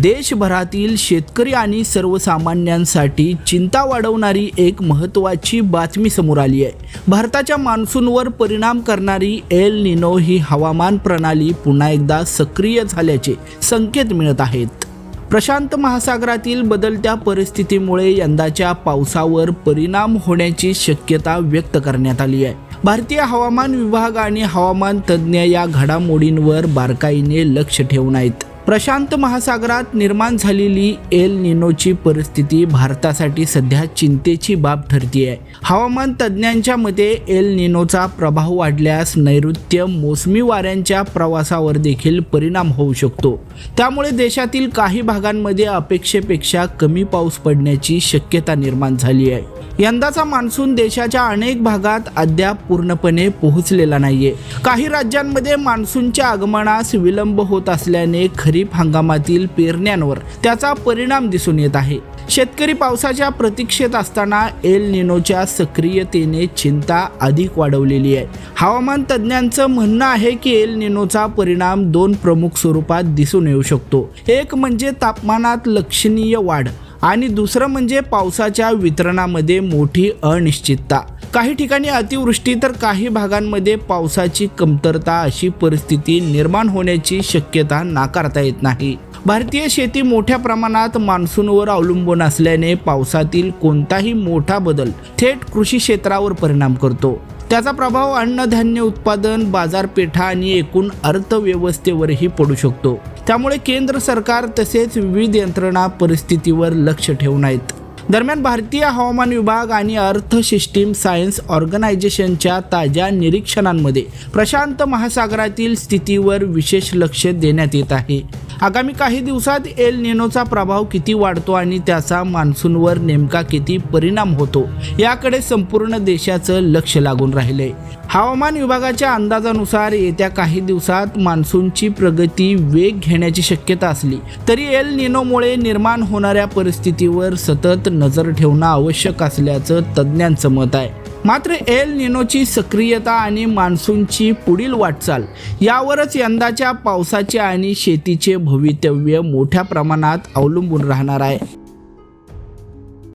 देशभरातील शेतकरी आणि सर्वसामान्यांसाठी चिंता वाढवणारी एक महत्त्वाची बातमी समोर आली आहे। भारताच्या मान्सूनवर परिणाम करणारी एल निनो ही हवामान प्रणाली पुन्हा एकदा सक्रिय झाल्याचे संकेत मिळत आहेत। प्रशांत महासागरातील बदलत्या परिस्थितीमुळे यंदाच्या पावसावर परिणाम होण्याची शक्यता व्यक्त करण्यात आली आहे। भारतीय हवामान विभाग आणि हवामान तज्ज्ञ या घडामोडींवर बारकाईने लक्ष ठेवून आहेत। प्रशांत महासागरात निर्माण झालेली एल निनोची परिस्थिती भारतासाठी सध्या चिंतेची बाब ठरते आहे। हवामान तज्ज्ञांच्या मते एल निनोचा प्रभाव वाढल्यास नैऋत्य मोसमी वाऱ्यांच्या प्रवासावर देखील परिणाम होऊ शकतो। त्यामुळे देशातील काही भागांमध्ये अपेक्षेपेक्षा कमी पाऊस पडण्याची शक्यता निर्माण झाली आहे। यंदाचा मान्सून देशाच्या अनेक भागात अद्याप पूर्णपणे पोहोचलेला नाहीये। काही राज्यांमध्ये मान्सूनच्या आगमनास विलंब होत असल्याने खरीप हंगामातील पेरण्यांवर त्याचा परिणाम दिसून येत आहे। शेतकरी पावसाच्या प्रतीक्षेत असताना एल निनोच्या सक्रियतेने चिंता अधिक वाढवलेली आहे। हवामान तज्ज्ञांचं म्हणणं आहे की एल निनोचा परिणाम दोन प्रमुख स्वरूपात दिसून येऊ शकतो। एक म्हणजे तापमानात लक्षणीय वाढ आणि दुसरं म्हणजे पावसाच्या वितरणामध्ये मोठी अनिश्चितता। काही ठिकाणी अतिवृष्टी तर काही भागांमध्ये पावसाची कमतरता अशी परिस्थिती निर्माण होण्याची शक्यता नाकारता येत नाही। भारतीय शेती मोठ्या प्रमाणात मान्सूनवर अवलंबून असल्याने पावसातील कोणताही मोठा बदल थेट कृषी क्षेत्रावर परिणाम करतो। त्याचा प्रभाव अन्नधान्य उत्पादन, बाजारपेठा आणि एकूण अर्थव्यवस्थेवरही पडू शकतो। त्यामुळे केंद्र सरकार तसेच विविध यंत्रणा परिस्थितीवर लक्ष ठेवून आहेत। दरम्यान भारतीय हवामान विभाग आणि अर्थ सिस्टीम सायन्स ऑर्गनायझेशनच्या ताज्या निरीक्षणांमध्ये प्रशांत महासागरातील स्थितीवर विशेष लक्ष देण्यात येत आहे। आगामी काही दिवसात एल निनोचा प्रभाव किती वाढतो आणि त्याचा मान्सूनवर नेमका किती परिणाम होतो याकडे संपूर्ण देशाचं लक्ष लागून राहिले। हवामान विभागाच्या अंदाजानुसार येत्या काही दिवसात मान्सूनची प्रगती वेग घेण्याची शक्यता असली तरी एल निनोमुळे निर्माण होणाऱ्या परिस्थितीवर सतत नजर ठेवणं आवश्यक असल्याचं तज्ज्ञांचं मत आहे। मात्र एल निनोची सक्रियता आणि मान्सूनची पुढील वाटचाल यावरच यंदाच्या पावसाचे आणि शेतीचे भवितव्य मोठ्या प्रमाणात अवलंबून राहणार आहे।